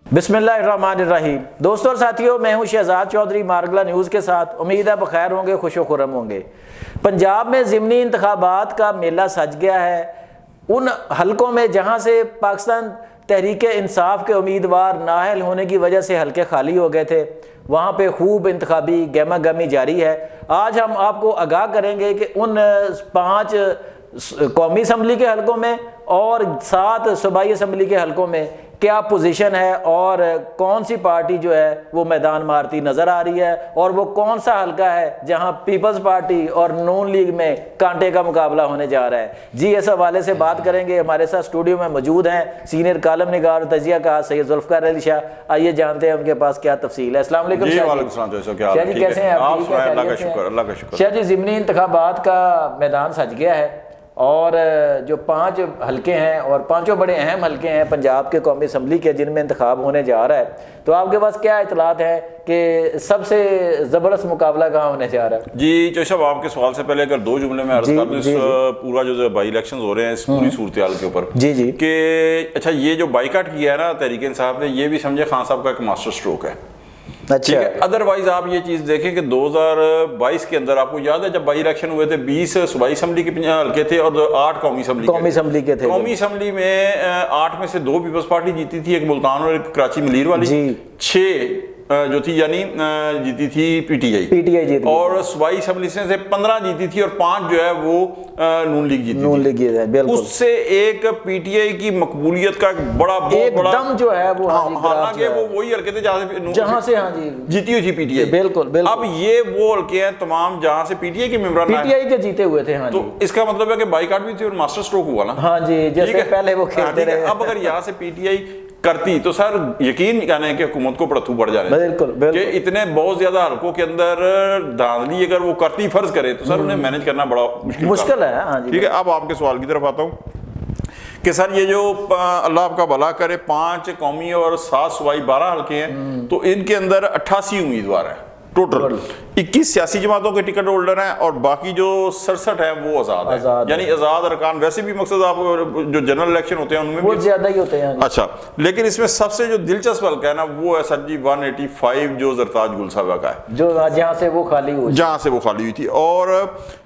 बिस्मिल्लाहिर्रहमानिर्रहीम। दोस्तों और साथियों, मैं हूं शहजाद चौधरी मारगला न्यूज़ के साथ। उम्मीद है बखैर होंगे, खुश व खुर्रम होंगे। पंजाब में ज़िमनी इंतखाबात का मेला सज गया है। उन हलकों में जहां से पाकिस्तान तहरीक इंसाफ के उम्मीदवार नाअहल होने की वजह से हलके खाली हो गए थे, वहाँ पे खूब इंतखाबी गहमा गहमी जारी है। आज हम आपको आगाह करेंगे कि उन 5 कौमी असम्बली के हलकों में और 7 सूबाई असम्बली के हलकों में क्या पोजीशन है और कौन सी पार्टी जो है वो मैदान मारती नज़र आ रही है, और वो कौन सा हलका है जहां पीपल्स पार्टी और नून लीग में कांटे का मुकाबला होने जा रहा है। जी, इस हवाले से बात करेंगे। हमारे साथ स्टूडियो में मौजूद हैं सीनियर कालम निगार तजिया का सैयद जुल्फ़िकार अली शाह। आइए जानते हैं उनके पास क्या तफसील है। अस्सलाम वालेकुम शाह जी, कैसे हैं आप? शाह जी, ज़िमनी इंतखाबात का मैदान सज गया है और जो 5 हलके हैं और 5 बड़े अहम हलके हैं पंजाब के कौमी असम्बली के, जिनमें इंतखाब होने जा रहा है, तो आपके पास क्या इतलात है कि सबसे ज़बरदस्त मुकाबला कहाँ होने जा रहा है? जी जोश साहब, आपके सवाल से पहले अगर 2 जुमले में अर्ज कर दूं इस पूरा जो बाई इलेक्शन हो रहे हैं इस पूरी सूरत हाल के ऊपर जी कि अच्छा, ये जो बाइकाट किया है ना तहरीक इंसाफ ने, ये भी समझे खान साहब का एक मास्टर स्ट्रोक है। अच्छा, अदरवाइज आप ये चीज़ देखें कि 2022 के अंदर आपको याद है जब बाई इलेक्शन हुए थे, 20 सूबाई असम्बली के हल्के थे और 8 कौमी असम्बली के थे। कौमी असम्बली में 8 में से 2 पीपल्स पार्टी जीती थी, एक मुल्तान और एक कराची मलीर वाली। 6 जो थी यानी जीती थी पीटीआई जीती, और सूबाई असम्बली से 15 जीती थी और 5 जो है वो नून लीग जीती थी। उससे एक पीटीआई की मकबूलियत का एक बहुत बड़ा दम जो है वो, हालांकि वो वही हल्के थे जहाँ से जीती हुई थी पीटीआई। बिल्कुल। अब ये वो हल्के हैं तमाम जहाँ से पीटीआई के मेंबर पीटीआई के जीते हुए थे। हाँ, तो इसका मतलब है कि बाइकाट भी थी और मास्टर स्ट्रोक हुआ ना। हाँ जी, जैसे पहले वो खेलते रहे। अब अगर यहाँ से पीटीआई करती तो सर यकीन कहने कि हुकूमत को पड़थू पड़ जाने। बिल्कुल। कि इतने बहुत ज्यादा हल्कों के अंदर धांधली अगर वो करती फर्ज करे तो सर उन्हें मैनेज करना बड़ा मुश्किल है। हाँ जी, ठीक है। अब आपके सवाल की तरफ आता हूँ कि सर ये जो अल्लाह आपका भला करे 5 कौमी और 7 सूबाई 12 हल्के हैं, तो इनके अंदर 88 उम्मीदवार हैं टोटल। 21 सियासी जमातों के टिकट होल्डर हैं और बाकी जो 67 हैं वो आज़ाद हैं, यानी आज़ाद अरकान। वैसे भी मकसद आप जो जनरल इलेक्शन होते हैं उनमें भी ज़्यादा ही होते हैं। अच्छा, लेकिन इसमें सबसे जो दिलचस्प हल्का है ना वो है सर जी 185 जो जरताज गुल साहबा का है, जो जहाँ से वो खाली हुई थी। और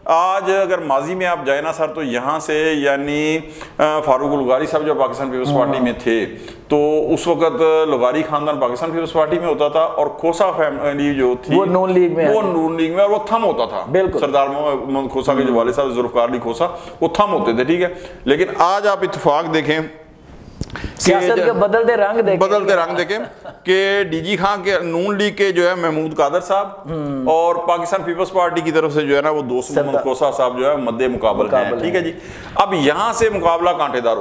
आज अगर माजी में आप जाए ना सर, तो यहाँ से यानी फारूक लुगारी साहब जो पाकिस्तान पीपल्स पार्टी में थे, तो उस वक्त लुगारी खानदान पाकिस्तान पीपल्स पार्टी में होता था और खोसा फैमिली जो थी वो नून लीग में और वो थम होता था। सरदार मोहम्मद खोसा के जो वाले साहब जुल्फ़िकार अली खोसा, वो थम होते थे, ठीक है। लेकिन आज आप इत्तेफाक देखें, सियासत के बदलते रंग देखें कि डीजी खान के नून लीग के जो है महमूद कादर साहब और पाकिस्तान पीपल्स पार्टी की तरफ से जो है ना वो दोस्त मोहम्मद खोसा साहब जो है मद्दे मुकाबल हैं, ठीक है जी। अब यहाँ से मुकाबला कांटेदार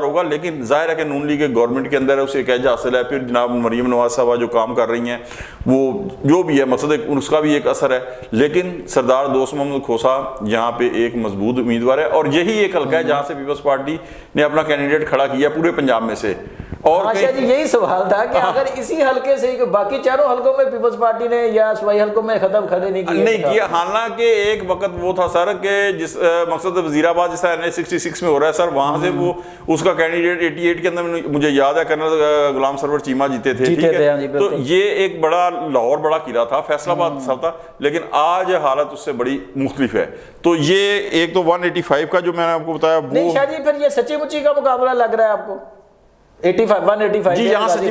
होगा, लेकिन जाहिर है कि नून लीग गवर्नमेंट के अंदर है, उसे एक एज हासिल है। फिर जनाब मरीम नवाज साहब जो काम कर रही हैं वो जो भी है मकसद उसका भी एक असर है, लेकिन सरदार दोस्त मोहम्मद खोसा यहाँ पे एक मजबूत उम्मीदवार है और यही एक हल्का है जहाँ से पीपल्स पार्टी ने अपना कैंडिडेट खड़ा किया पूरे पंजाब में से। और आशा जी, यही सवाल था कि अगर इसी हलके से ही बाकी चारों हलकों में पीपल्स पार्टी ने या सूबाई हलकों में खड़े नहीं किया। हालांकि एक वक्त वो था सर कि जिस मकसद वजीराबाद जिस तरह 66 में हो रहा है सर, वहां से वो उसका कैंडिडेट 88 के अंदर मुझे याद है कर्नल गुलाम सरवर चीमा जीते थे, ठीक है। तो ये एक बड़ा लाहौर बड़ा किला था, फैसलाबाद सब था, लेकिन आज हालत उससे बड़ी मुख्तलिफ है। तो ये एक तो 185 का जो मैंने आपको बताया वो, शायद फिर ये सच्ची मुच्ची का मुकाबला लग रहा है आपको? 185 जी, यहाँ सच्ची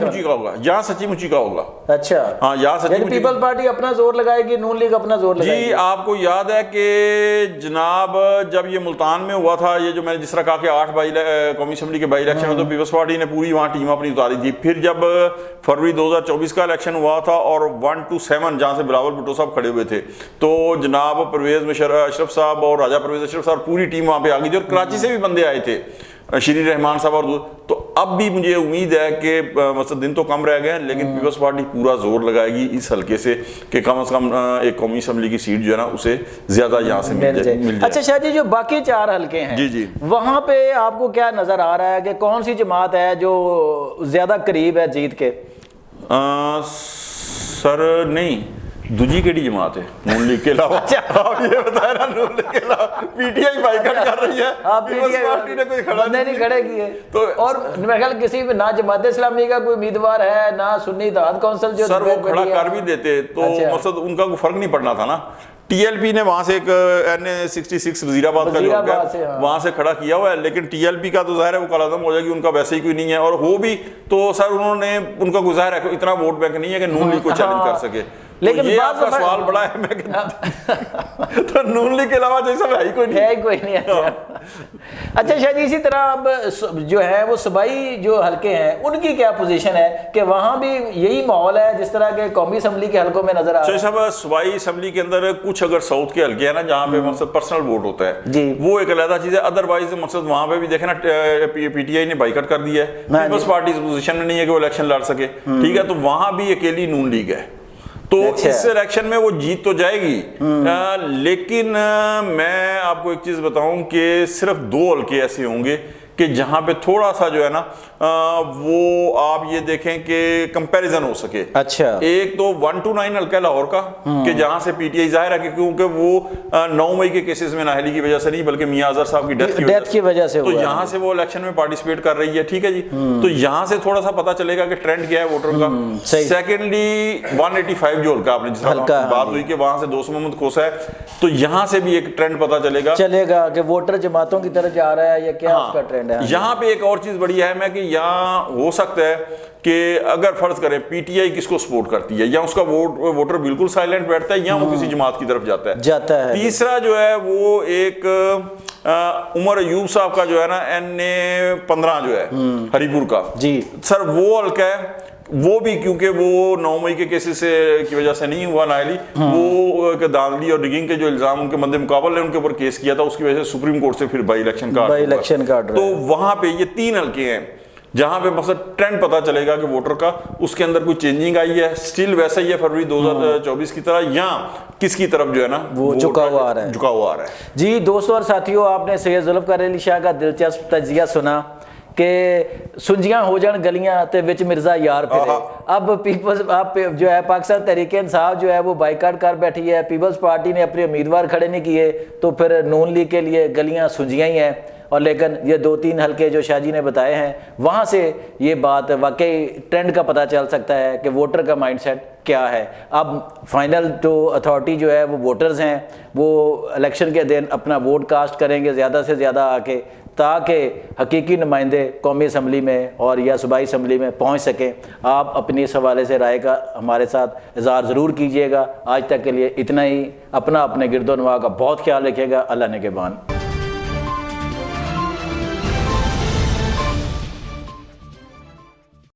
मुच्ची का होगा। अच्छा, हाँ, यहाँ सच्ची मुच्ची पीपल्स पार्टी अपना जोर लगाएगी, नून लीग अपना जोर लगाएगी। जी, आपको याद है कि जनाब जब ये मुल्तान में हुआ था, ये जो मैंने जिस तरह कहा कि 8 कौमी असम्बली के बाई इलेक्शन में, तो पीपल्स पार्टी ने पूरी वहाँ टीम अपनी उतारी थी। फिर जब फरवरी 2024 का इलेक्शन हुआ था और 1 to 7 जहाँ से बिलावल भुट्टो साहब खड़े हुए थे, तो जनाब परवेज अशरफ साहब और राजा परवेज अशरफ साहब पूरी टीम वहाँ पे आ गई थी और कराची से भी बंदे आए थे, श्री रहमान साहब और। तो अब भी मुझे उम्मीद है कि मतलब दिन तो कम रह गए हैं, लेकिन पीपल्स पार्टी पूरा जोर लगाएगी इस हल्के से कि कम से कम एक कौमी असम्बली की सीट जो है ना उसे ज्यादा यहाँ से मिल जाए। अच्छा शाह जी, जो बाकी 4 हल्के हैं जी वहाँ पे आपको क्या नजर आ रहा है कि कौन सी जमात है जो ज्यादा करीब है जीत के? सर नहीं, दूजी केड़ी जमात है नून लीग के अलावा? आप ये बताया ना, नून लीग के अलावा पीटीआई बाइकआउट कर रही है, पीपल्स पार्टी ने कोई खड़ा नहीं खड़े किए। तो और मेरे ख्याल किसी भी ना जमात इस्लामी का कोई उम्मीदवार है ना सुन्नी इत्तेहाद काउंसिल जो सर वो खड़ा कर भी देते तो मकसद उनका कोई फर्क नहीं पड़ना था ना। टीएलपी ने वहां से एक NA66 वजीराबाद का जो है वहां से खड़ा किया हुआ है, लेकिन टीएलपी का तो जाहिर है वो कलादम हो जाएगी, उनका वैसे ही कोई नहीं है। और हो भी तो सर उन्होंने उनका गुजारा है इतना वोट बैंक नहीं है कि नून लीग को चैलेंज कर सके। लेकिन तो ये आपका सवाल बड़ा है, मैं तो नून लीग के अलावा जैसा है ही कोई नहीं है। अच्छा शायद इसी तरह अब जो है वो सूबाई जो हलके हैं उनकी क्या पोजीशन है कि वहां भी यही माहौल है जिस तरह के कौमी असम्बली के हलकों में नजर आ रहा है? सूबाई असम्बली के अंदर कुछ अगर साउथ के हलके हैं ना जहाँ पे मकसद पर्सनल वोट होता है जी, वो एक अलग चीज है। अदरवाइज मकसद वहां पे भी देखे ना पीटीआई ने बाइकआउट कर दिया है, पीपल्स पार्टी इस पोजीशन में नहीं है कि वो इलेक्शन लड़ सके, ठीक है, तो वहां भी अकेली नून लीग है। तो इस इलेक्शन में वो जीत तो जाएगी, लेकिन मैं आपको एक चीज बताऊं कि सिर्फ 2 हलके ऐसे होंगे कि जहां पे थोड़ा सा जो है ना वो आप ये देखें कि कंपैरिजन हो सके। अच्छा, एक तो 1 to 9 हल्का लाहौर का कि जहां से पीटीआई जाहिर है कि क्योंकि वो 9 मई के केसेस में नाहली की वजह से नहीं बल्कि मियां अजहर साहब की डेथ की वजह से तो यहां से वो इलेक्शन में पार्टिसिपेट कर रही है, ठीक है जी। तो यहां से थोड़ा सा पता चलेगा कि ट्रेंड क्या है वोटर का। सेकेंडली 185 जो हल्का आपने जिसका बात हुई कि वहां से दोस्त मोहम्मद खोसा है, तो यहां से भी एक ट्रेंड पता चलेगा कि वोटर जमातों की तरफ जा रहा है या क्या उसका ट्रेंड। यहाँ पे एक और चीज बड़ी है मैं कि यहाँ हो सकता है कि अगर फर्ज करें पीटीआई किसको सपोर्ट करती है, या उसका वोटर बिल्कुल साइलेंट बैठता है या वो किसी जमात की तरफ जाता है। तीसरा जो है वो एक उमर अयूब साहब का जो है ना NA15 जो है हरिपुर का जी सर, वो हल्का है, वो भी क्योंकि वो 9 मई के केसेस की वजह से नहीं हुआ नाहली, वो दांधली और डिगिंग के जो इल्जाम उनके मद्दे मुकाबले ने उनके ऊपर केस किया था, उसकी वजह से सुप्रीम कोर्ट से फिर बाई इलेक्शन का तो वहां पे ये 3 हल्के हैं जहां पे मकसद ट्रेंड पता चलेगा कि वोटर का उसके अंदर कोई चेंजिंग आई है, स्टिल वैसा ही है फरवरी 2024 की तरह, या किसकी तरफ जो है ना वो झुका हुआ आ रहा है। जी दोस्तों और साथियों, आपने सैयद जुल्फ़िकार अली शाह का दिलचस्प तजिया सुना कि सुंजियां हो जान गलियां ते विच मिर्जा यार फिरे। अब पीपल्स आप जो है पाकिस्तान तहरीक इंसाफ जो है वो बाइकाट कर बैठी है, पीपल्स पार्टी ने अपने उम्मीदवार खड़े नहीं किए, तो फिर नून लीग के लिए गलियां सुंजियां ही हैं। और लेकिन ये 2-3 हलके जो शाहजी ने बताए हैं वहाँ से ये बात वाकई ट्रेंड का पता चल सकता है कि वोटर का माइंडसेट क्या है। अब फाइनल तो अथॉरिटी जो है वो वोटर्स हैं, वो इलेक्शन के दिन अपना वोट कास्ट करेंगे ज़्यादा से ज़्यादा आके, ताकि हकीकी नुमाइंदे कौमी असम्बली में और या सूबाई असम्बली में पहुँच सकें। आप अपनी इस हवाले से राय का हमारे साथ इज़हार ज़रूर कीजिएगा। आज तक के लिए इतना ही। अपने गिरदोनवा का बहुत ख्याल रखिएगा। अल्लाह ने के बान।